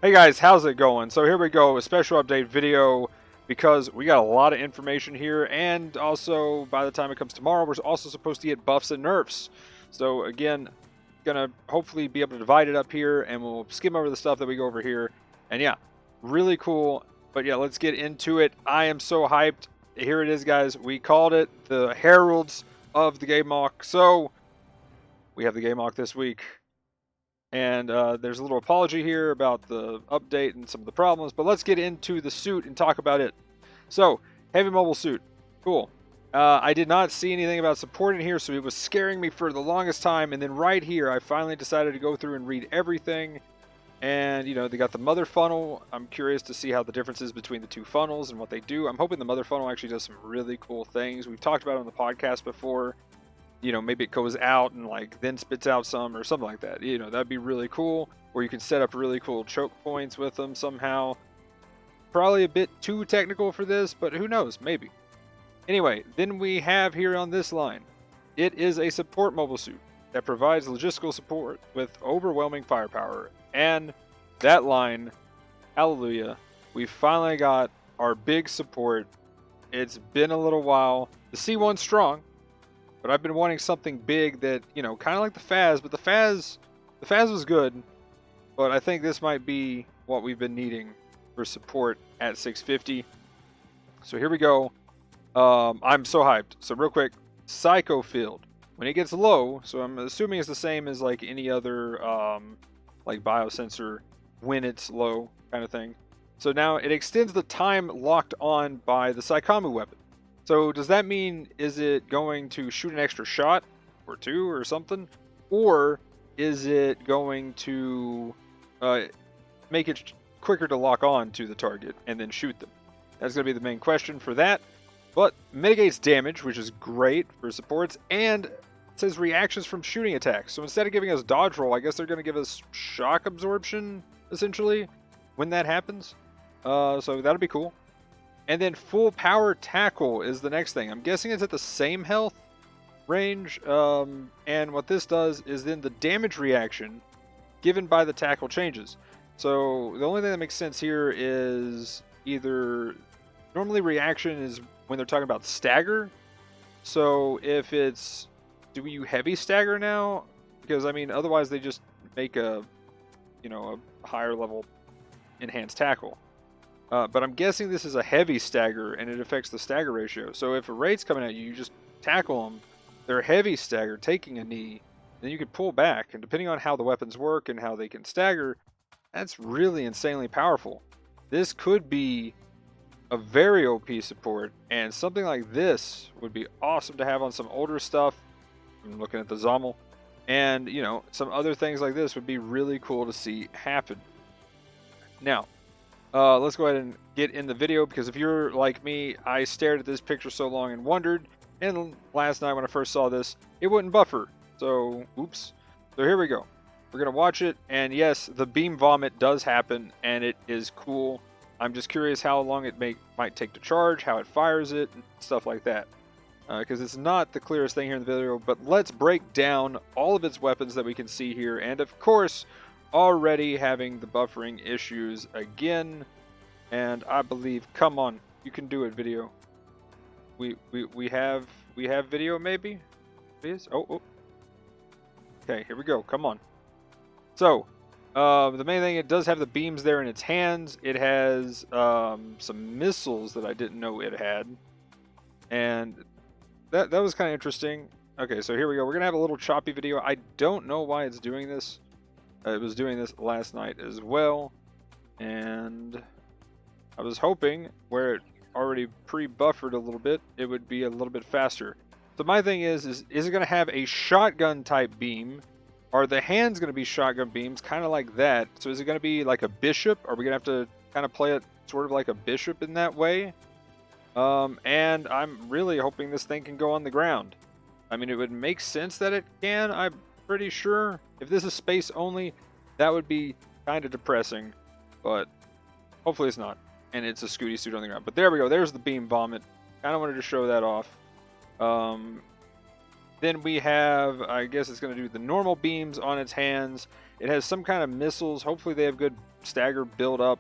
Hey guys, how's it going? So here we go, a special update video because we got a lot of information here, and also by the time it comes tomorrow, we're also supposed to get buffs and nerfs. So again, gonna hopefully be able to divide it up here, and we'll skim over the stuff that we go over here. And yeah, really cool. But yeah, let's get into it. I am so hyped. Here it is, guys. We called it the Heralds of the Geymalk. So we have the Geymalk this week. And there's a little apology here about the update and some of the problems, but let's get into the suit and talk about it. So, heavy mobile suit. Cool. I did not see anything about support in here, so it was scaring me for the longest time, and then right here, I finally decided to go through and read everything. And, you know, they got the mother funnel. I'm curious to see how the differences between the two funnels and what they do. I'm hoping the mother funnel actually does some really cool things. We've talked about it on the podcast before. You know, maybe it goes out and like then spits out some or something like that. You know, that'd be really cool. Or you can set up really cool choke points with them somehow. Probably a bit too technical for this, but who knows? Maybe. Anyway, then we have here on this line, it is a support mobile suit that provides logistical support with overwhelming firepower. And that line, hallelujah, we finally got our big support. It's been a little while. The C1's strong. But I've been wanting something big that, you know, kind of like the Faz, but the Faz was good, but I think this might be what we've been needing for support at 650. So here we go. I'm so hyped. So real quick, Psycho Field. When it gets low, so I'm assuming it's the same as like any other like biosensor when it's low kind of thing. So now it extends the time locked on by the Psychomu weapon. So does that mean, is it going to shoot an extra shot or two or something? Or is it going to make it quicker to lock on to the target and then shoot them? That's going to be the main question for that. But mitigates damage, which is great for supports, and it says reactions from shooting attacks. So instead of giving us dodge roll, I guess they're going to give us shock absorption, essentially, when that happens. So that'll be cool. And then full power tackle is the next thing. I'm guessing it's at the same health range. And what this does is then the damage reaction given by the tackle changes. So the only thing that makes sense here is either normally reaction is when they're talking about stagger. So if it's, do you heavy stagger now? Because I mean, otherwise they just make a, you know, a higher level enhanced tackle. But I'm guessing this is a heavy stagger, and it affects the stagger ratio. So if a raid's coming at you, you just tackle them. They're heavy stagger, taking a knee. Then you can pull back, and depending on how the weapons work and how they can stagger, that's really insanely powerful. This could be a very OP support, and something like this would be awesome to have on some older stuff. I'm looking at the Zommel. And, you know, some other things like this would be really cool to see happen. Now, let's go ahead and get in the video, because if you're like me, I stared at this picture so long and wondered, and last night when I first saw this, it wouldn't buffer. So, oops. So here we go. We're going to watch it, and yes, the beam vomit does happen, and it is cool. I'm just curious how long it might take to charge, how it fires it, and stuff like that. Because it's not the clearest thing here in the video, but let's break down all of its weapons that we can see here, and of course, already having the buffering issues again, and I believe, come on, you can do it, video. We have video, maybe, please. Oh, okay, here we go. Come on. So the main thing, it does have the beams there in its hands. It has some missiles that I didn't know it had, and that was kind of interesting. Okay, so here we go. We're gonna have a little choppy video. I don't know why it's doing this. It was doing this last night as well, and I was hoping where it already pre-buffered a little bit, it would be a little bit faster. So my thing is it going to have a shotgun type beam? Are the hands going to be shotgun beams, kind of like that? So is it going to be like a bishop? Are we going to have to kind of play it sort of like a bishop in that way? And I'm really hoping this thing can go on the ground. I mean, it would make sense that it can, I'm pretty sure. If this is space only, that would be kind of depressing, but hopefully it's not, and it's a Scooty suit on the ground. But there we go, there's the beam vomit. Kind of wanted to show that off. Then we have, I guess it's going to do the normal beams on its hands. It has some kind of missiles. Hopefully they have good stagger build up.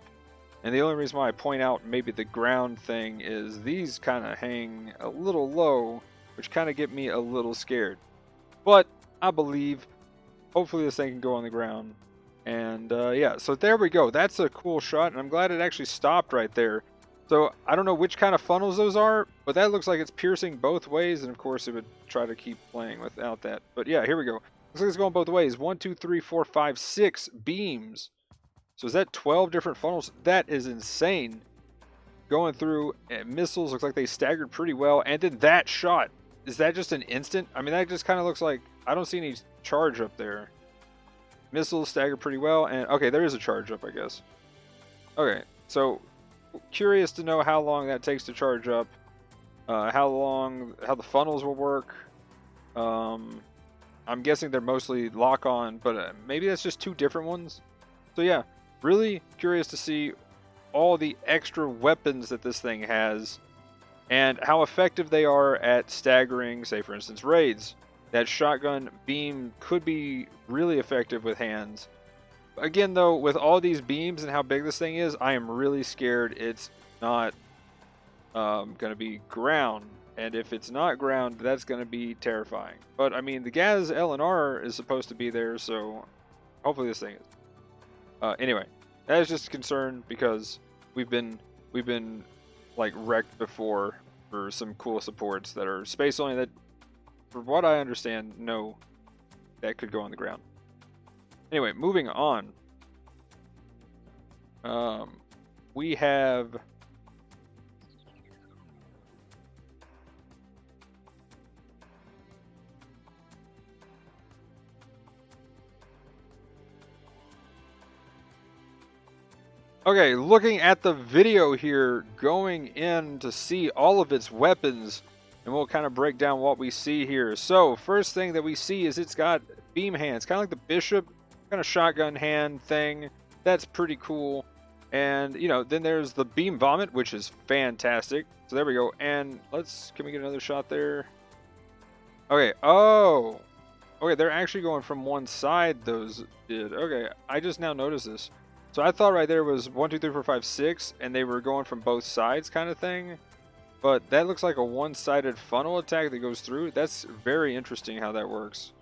And the only reason why I point out maybe the ground thing is these kind of hang a little low, which kind of get me a little scared. But I believe, hopefully this thing can go on the ground. And yeah, so there we go. That's a cool shot, and I'm glad it actually stopped right there. So I don't know which kind of funnels those are, but that looks like it's piercing both ways, and of course it would try to keep playing without that. But yeah, here we go. Looks like it's going both ways. 1, 2, 3, 4, 5, 6 beams. So is that 12 different funnels? That is insane. Going through missiles, looks like they staggered pretty well. And then that shot, is that just an instant? I mean, that just kind of looks like, I don't see any charge up there. Missiles stagger pretty well, and okay, there is a charge up, I guess. Okay, so curious to know how long that takes to charge up, how the funnels will work. I'm guessing they're mostly lock on, but maybe that's just 2 different ones. So yeah, really curious to see all the extra weapons that this thing has and how effective they are at staggering, say for instance, raids. That shotgun beam could be really effective with hands. Again though, with all these beams and how big this thing is, I am really scared it's not going to be ground. And if it's not ground, that's going to be terrifying. But I mean, the Gaz L&R is supposed to be there, so hopefully this thing is. Anyway, that is just a concern because we've been like wrecked before for some cool supports that are space only that, for what I understand, no, that could go on the ground. Anyway, moving on. We have okay, looking at the video here, going in to see all of its weapons, and we'll kind of break down what we see here. So, first thing that we see is it's got beam hands, kind of like the Bishop, kind of shotgun hand thing. That's pretty cool. And, you know, then there's the beam vomit, which is fantastic. So there we go. And can we get another shot there? Okay, oh. Okay, they're actually going from one side, those did. Okay, I just now noticed this. So I thought right there was 1, 2, 3, 4, 5, 6, and they were going from both sides kind of thing. But that looks like a one-sided funnel attack that goes through. That's very interesting how that works.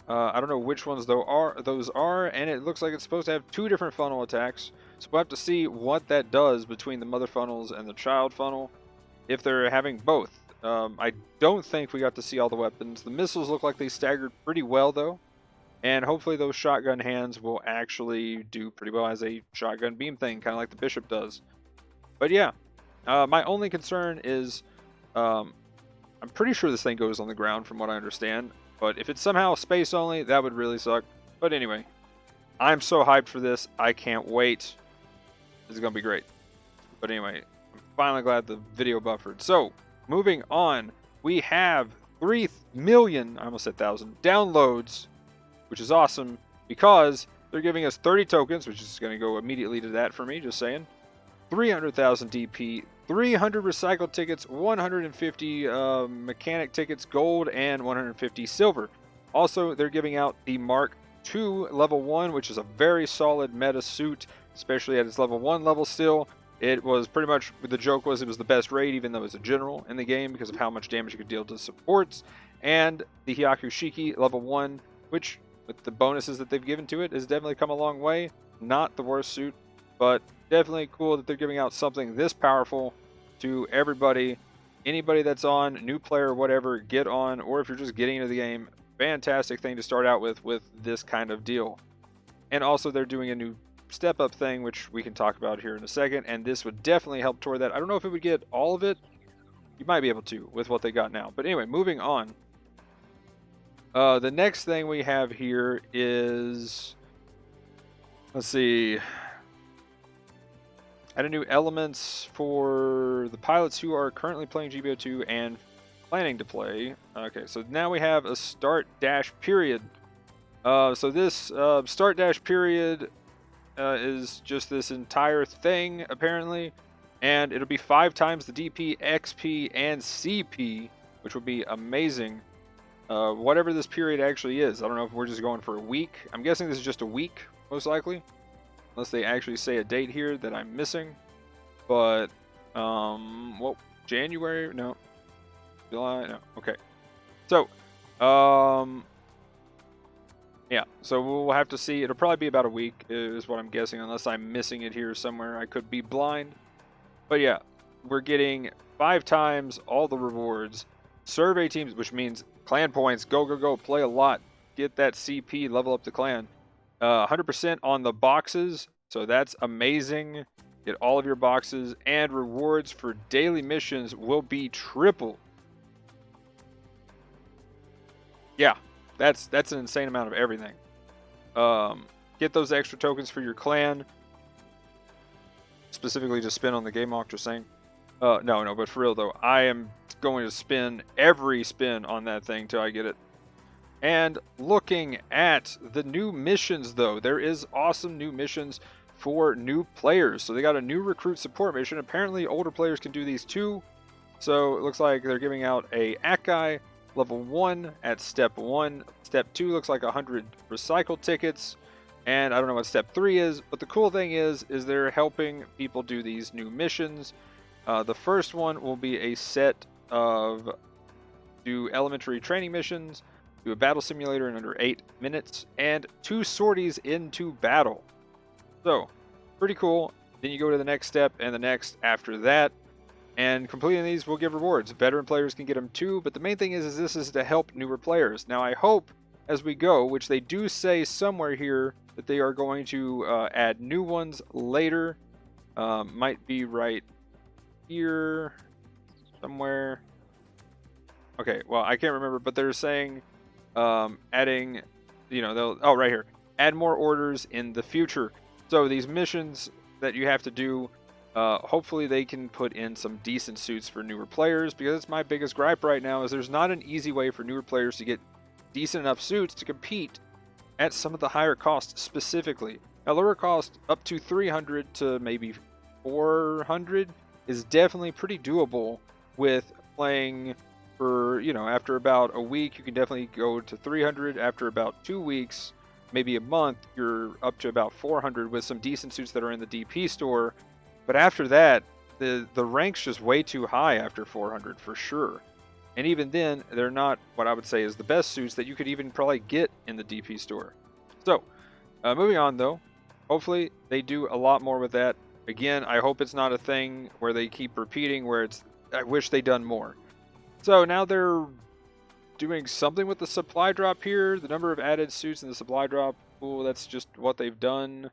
I don't know which ones those are, and it looks like it's supposed to have 2 different funnel attacks. So we'll have to see what that does between the mother funnels and the child funnel, if they're having both. I don't think we got to see all the weapons. The missiles look like they staggered pretty well, though. And hopefully those shotgun hands will actually do pretty well as a shotgun beam thing, kind of like the Bishop does. But yeah, my only concern is I'm pretty sure this thing goes on the ground from what I understand. But if it's somehow space only, that would really suck. But anyway, I'm so hyped for this. I can't wait. This is going to be great. But anyway, I'm finally glad the video buffered. So, moving on, we have 3 million, I almost said 1,000, downloads, which is awesome because they're giving us 30 tokens, which is going to go immediately to that for me, just saying. 300,000 DP, 300 recycled tickets, 150 mechanic tickets, gold, and 150 silver. Also, they're giving out the Mark II level 1, which is a very solid meta suit, especially at its level 1 level still. It was pretty much, the joke was it was the best raid, even though it's a general in the game because of how much damage it could deal to supports. And the Hyaku Shiki level 1, which, with the bonuses that they've given to it, has definitely come a long way. Not the worst suit, but definitely cool that they're giving out something this powerful to everybody. Anybody that's on, new player, whatever, get on, or if you're just getting into the game, fantastic thing to start out with this kind of deal. And also they're doing a new step up thing, which we can talk about here in a second, and this would definitely help toward that. I don't know if it would get all of it. You might be able to with what they got now. But anyway, moving on. The next thing we have here is, let's see, added new elements for the pilots who are currently playing GBO2 and planning to play. Okay, so now we have a start dash period. So this start dash period is just this entire thing apparently, and it'll be 5 times the DP, XP, and CP, which will be amazing. Whatever this period actually is. I don't know if we're just going for a week. I'm guessing this is just a week, most likely. unless they actually say a date here that I'm missing. But, well, January? No. July? No. Okay. So, yeah, so we'll have to see. It'll probably be about a week is what I'm guessing, unless I'm missing it here somewhere. I could be blind. But yeah, we're getting 5 times all the rewards. Survey teams, which means clan points. Go, go, go. Play a lot. Get that CP. Level up the clan. 100% on the boxes. So that's amazing. Get all of your boxes. And rewards for daily missions will be triple. Yeah, that's an insane amount of everything. Get those extra tokens for your clan. Specifically to spin on the Geymalk, just saying. No, but for real though, I am going to spin every spin on that thing till I get it. And looking at the new missions though, there is awesome new missions for new players. So they got a new recruit support mission. Apparently older players can do these too. So it looks like they're giving out a Akai level 1 at step 1. Step 2 looks like 100 recycle tickets. And I don't know what step 3 is, but the cool thing is they're helping people do these new missions. The first one will be a set of do elementary training missions, do a battle simulator in under 8 minutes, and 2 sorties into battle. So, pretty cool. Then you go to the next step and the next after that. And completing these will give rewards. Veteran players can get them too, but the main thing is this is to help newer players. Now I hope as we go, which they do say somewhere here that they are going to add new ones later. Might be right here somewhere. Okay, well I can't remember, but they're saying adding, they'll right here, add more orders in the future. So these missions that you have to do, hopefully they can put in some decent suits for newer players, because it's my biggest gripe right now is there's not an easy way for newer players to get decent enough suits to compete at some of the higher costs specifically. Now lower cost up to 300 to maybe 400 is definitely pretty doable with playing for, after about a week you can definitely go to 300. After about 2 weeks, maybe a month, you're up to about 400 with some decent suits that are in the DP store. But after that, the rank's just way too high after 400 for sure. And even then, they're not what I would say is the best suits that you could even probably get in the DP store. So, moving on though, hopefully they do a lot more with that. Again, I hope it's not a thing where they keep repeating where it's, I wish they'd done more. So now they're doing something with the supply drop here. The number of added suits in the supply drop, oh, that's just what they've done.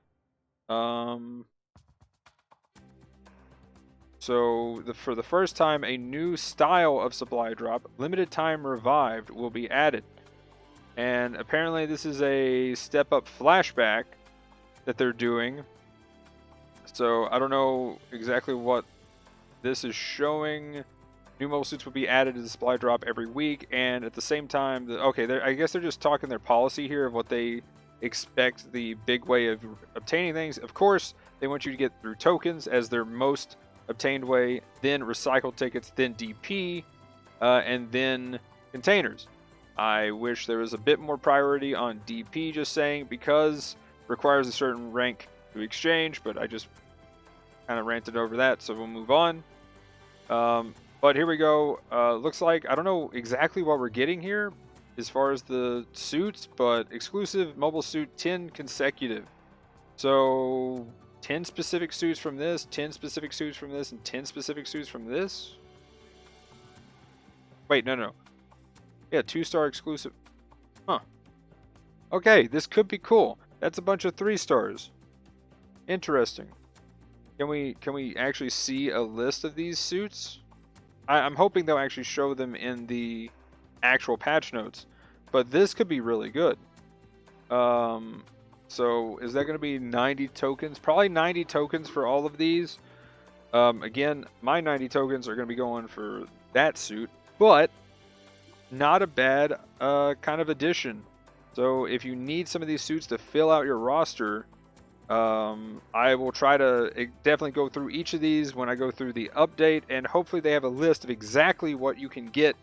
So for the first time, a new style of supply drop, limited time revived, will be added. And apparently this is a step up flashback that they're doing. So I don't know exactly what this is showing. New mobile suits will be added to the supply drop every week, and at the same time, I guess they're just talking their policy here of what they expect the big way of obtaining things. Of course, they want you to get through tokens as their most obtained way, then recycle tickets, then DP, and then containers. I wish there was a bit more priority on DP, just saying, because it requires a certain rank to exchange, but I just kind of ranted over that, so we'll move on. But here we go. Looks like, I don't know exactly what we're getting here as far as the suits, but exclusive mobile suit 10 consecutive. So 10 specific suits from this, 10 specific suits from this, and 10 specific suits from this? Wait, no. Yeah, 2-star exclusive. Huh. Okay, this could be cool. That's a bunch of 3 stars. Interesting. Can we actually see a list of these suits? I'm hoping they'll actually show them in the actual patch notes, but this could be really good. So is that going to be 90 tokens? Probably 90 tokens for all of these. Again, my 90 tokens are going to be going for that suit, but not a bad kind of addition. So if you need some of these suits to fill out your roster, I will try to definitely go through each of these when I go through the update, and hopefully they have a list of exactly what you can get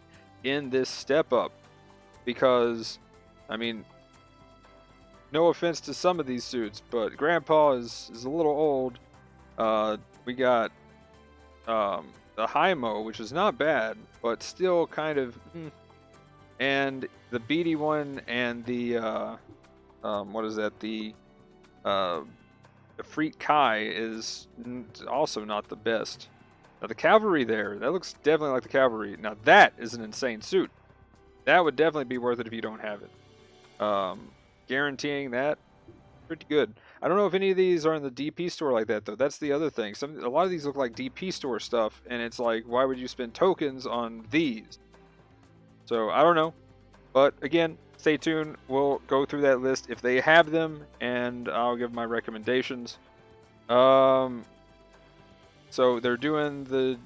in this step up, because I mean no offense to some of these suits, but Grandpa is a little old. We got the Hymo, which is not bad, but still kind of. And the beady one and the what is that? The Freak Kai is also not the best. Now the cavalry there, that looks definitely like the cavalry. Now that is an insane suit. That would definitely be worth it if you don't have it. Guaranteeing that, pretty good. I don't know if any of these are in the DP store like that though. That's the other thing. A lot of these look like DP store stuff, and it's like, why would you spend tokens on these? So I don't know, but again, stay tuned. We'll go through that list if they have them, and I'll give my recommendations. So they're doing the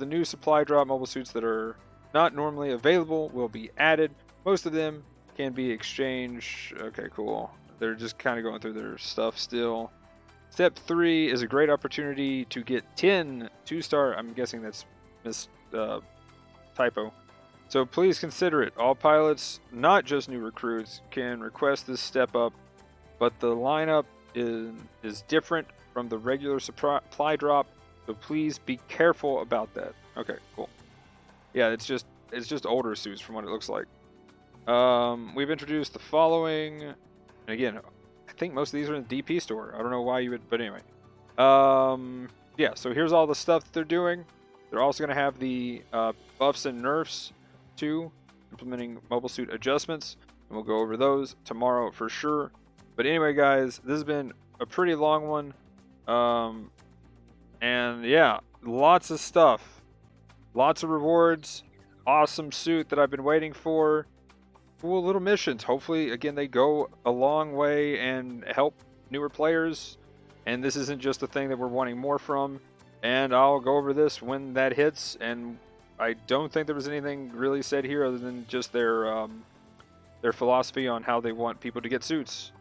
new supply drop mobile suits that are not normally available will be added. Most of them can be exchanged. Okay, cool. They're just kind of going through their stuff still. Step 3 is a great opportunity to get 10 2-star. I'm guessing that's typo. So please consider it. All pilots, not just new recruits, can request this step up, but the lineup is different from the regular supply drop, so please be careful about that. Okay, cool. Yeah, it's just older suits from what it looks like. We've introduced the following, and again, I think most of these are in the DP store. I don't know why you would, but anyway. Yeah, so here's all the stuff that they're doing. They're also going to have the buffs and nerfs too, implementing mobile suit adjustments, and we'll go over those tomorrow for sure. But anyway, guys, this has been a pretty long one, and yeah, lots of stuff, lots of rewards, awesome suit that I've been waiting for, cool little missions. Hopefully, again, they go a long way and help newer players, and this isn't just a thing that we're wanting more from. And I'll go over this when that hits, and I don't think there was anything really said here other than just their philosophy on how they want people to get suits.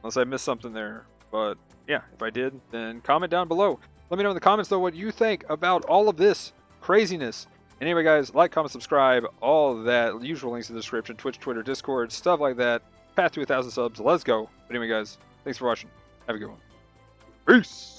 Unless I missed something there. But yeah, if I did, then comment down below. Let me know in the comments though what you think about all of this craziness. And anyway guys, like, comment, subscribe, all that usual links in the description, Twitch, Twitter, Discord, stuff like that. Path to 1,000 subs, let's go. But anyway guys, thanks for watching. Have a good one. Peace!